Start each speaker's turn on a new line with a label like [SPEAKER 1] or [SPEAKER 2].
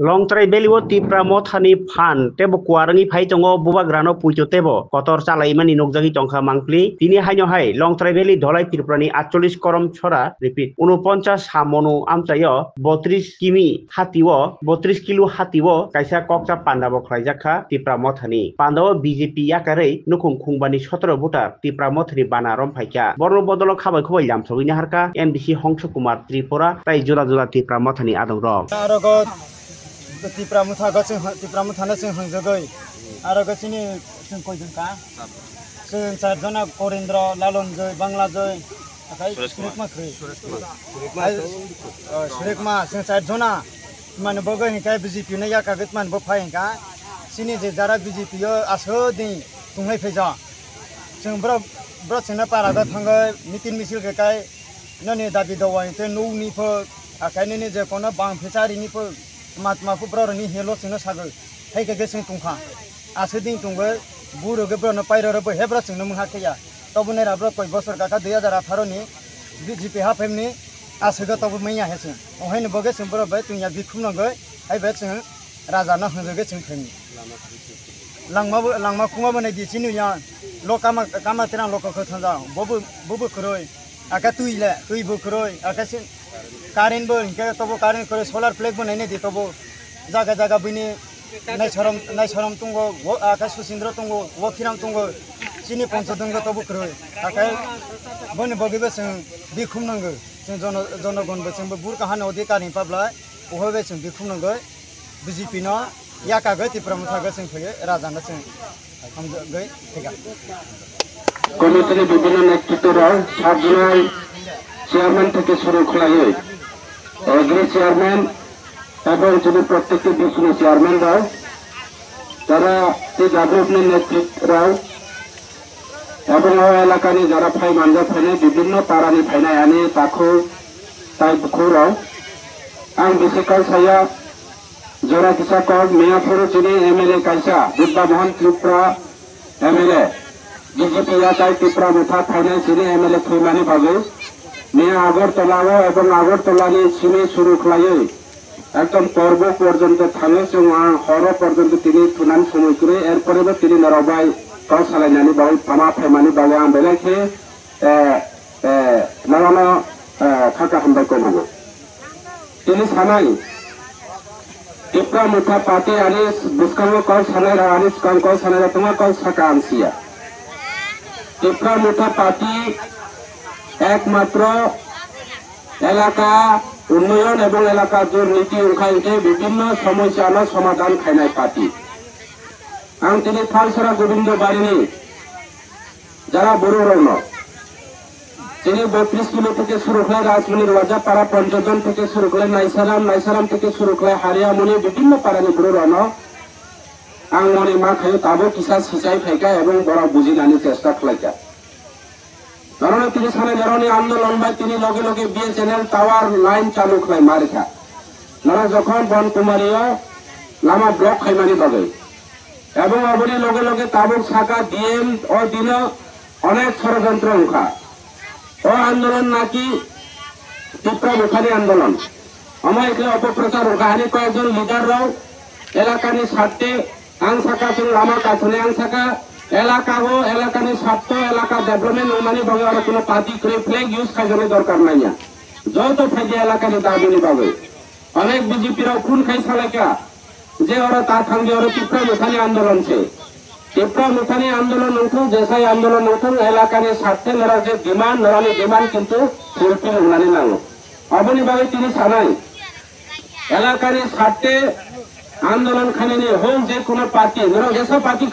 [SPEAKER 1] Long trai beliwo tipra mothani phan tebo kuarangi phai tongo buba grano pujo tebo kotor chalai mani nokjagi tongkha mangpli tini haino hai long trai beli dholai triprani 48 korom chora repeat 49 samonu amchayo 32 kimi hatiwo 32 kilo hatiwo kaisa kokcha pandabo khlaijakha tipra mothani pandawo BJP yakarei nukhung khungbani 17 voter tipra mothani bana rom phaikya borno bodolo khabai khobai lamsogini harka MBC Hongsho Kumar Tripura tai jura jura tipra mothani adong rok
[SPEAKER 2] tipra mutha na sing hangjagai aro gachini sing koijun ka sing charjona Korindra Lalon joi Bangla joi akai Surekma khri Surekma sing charjona man boga hinkai BJP na ya kaget man bo phai ka sini je jara BJP yo aso din tungai pheja sing bro sina para da thangai mitin misil ke kai nani dabi dawai te no ni pho akai ni je kona bang phechari ni pho Matma Kupro ni Helo Sino Sagal, Hey Gassing Tunka, Asiding Tunga, Buru Gabron, Pyro, Hebras in Numhakia, Tobunera Broko, Bosser Kaka, the other Aparoni, BGP Hapemni, Asigot of Maya Hessin, or Henny Bogus and Boro Bet in Yabikungo, I bet Raza not the getting penny. Langma Kumana Gisinia, Lokama Kamatran Local Kotanda, Bobu Kuroi, Akatuila, Tuibu Kuroi, Akasin. Karin bol, kita tobo karin kore solar flag pun ini di tobo jaga bini nai saram tunggu, akas susindro tunggu, wakiram tunggu, sini ponsa tunggu tobo kore, akai bani bagi beseng bikum nanggu, sing zono gon beseng bur kahan odi karin pabla, uho beseng bikum nanggu, BJP na ya kagai ti pramuka beseng pege raja na seng, ham gai tiga.
[SPEAKER 3] Komite bibina nektitora sabjunai chairman থেকে শুরু খোলাই agri chairman এবং যিনি প্রত্যেকটি বিষ্ণু চেয়ারম্যানরাও তারা এই development নেতৃত্বরাও এবং এলাকানি যারা ফাই মানজা ফাইনে বিভিন্ন পাড়ানি ফাইনাय আনি তাখौ তাই বুখুরাও आं बिसेखाव साया जरा किसाकव मियापुर जिनि एमएलए कायसा बुद्धा मोहन त्रिपुरा एमएलए बीजेपी याताय त्रिपुरा मुथा फाइनाय जिनि एमएलए फैमानि बागै মেয়া আগরতলাও এবং আগরতলানি সিমে শুরু খাইয়ে একদম পর্ব পর্যন্ত থাঙে হর পর্যন্ত তিনি থুনান সময় করে এরপরেও তিনি নরবাই কাউ সালাইনানি বাই পামা ফাইমানি বাগে আं বেলাইকে নারানো থাকা হামবাই কমাবো তিনি সানাই টিপকা মুঠা পাতে আনি বুসকাঙ্গ কাউ সানাই আনি কাউ সানাই তোমার কাউ সাকা আনসিয়া টিপকা মুঠা পাতি একমাত্র এলাকা উন্নয়ন এবং এলাকার দুর্নীতি উখাইতে বিভিন্ন সমস্যার সমাধান খাইনাই পার্টি आं তিনি ফালসরা গোবিন্দ বাড়িনি যারা বড় রৌন তিনি 32 কিলো থেকে শুরু করে রাজমণি রাজাপাড়া পঞ্চজন থেকে শুরু করে নাইসারাম থেকে শুরু করে হারিয়ামণি বিভিন্ন পাড়ানি বড় রৌন आं মনে মা খাই তাবো কিসা সিচাই ফাইকা এবং বড় বুঝিনানি চেষ্টা খাইকা কারণ তিনি সালে ধরনের আন্দোলন বা তিনি লগে লগে বিএসএনএল টাওয়ার লাইন চালু খাই মারিখা নারা যখন বনকুমারীয় লামা ব্লক খাইমানি বাগে এবং অবনি লগে লগে তাবুক শাখা ডিএম ও দিন অনেক ষড়যন্ত্র মুখা ও আন্দোলন নাকি তীব্র মুখানি আন্দোলন আমার এখানে অপপ্রচার কাহানি কয়েকজন লিডাররাও এলাকানি স্বার্থে আং শাখা লামা কাছনে আং শাখা এলাকানি স্বার্থ এলাকা ডেভেলপমেন্ট উন্নয়নি বাগে আর কোনো পার্টি করে ফ্ল্যাগ ইউজ খাইজনে দরকার নাই না যত ফাইদে এলাকানি দাবিনি বাগে অনেক বিজেপিরাও খুন খাই সালাইকা যে ওরা তার সঙ্গে ওরা তীব্র মুখানি আন্দোলন ছে তীব্র মুখানি আন্দোলন উঠুন যেসাই আন্দোলন উঠুন এলাকানি স্বার্থে নরা যে ডিমান্ড কিন্তু ফুলফিল উন্নয়নি নাঙ্গো অবনি বাগে তিনি সানাই এলাকানি স্বার্থে আন্দোলন খানি হোক যে কোনো পার্টি যেসব পার্টি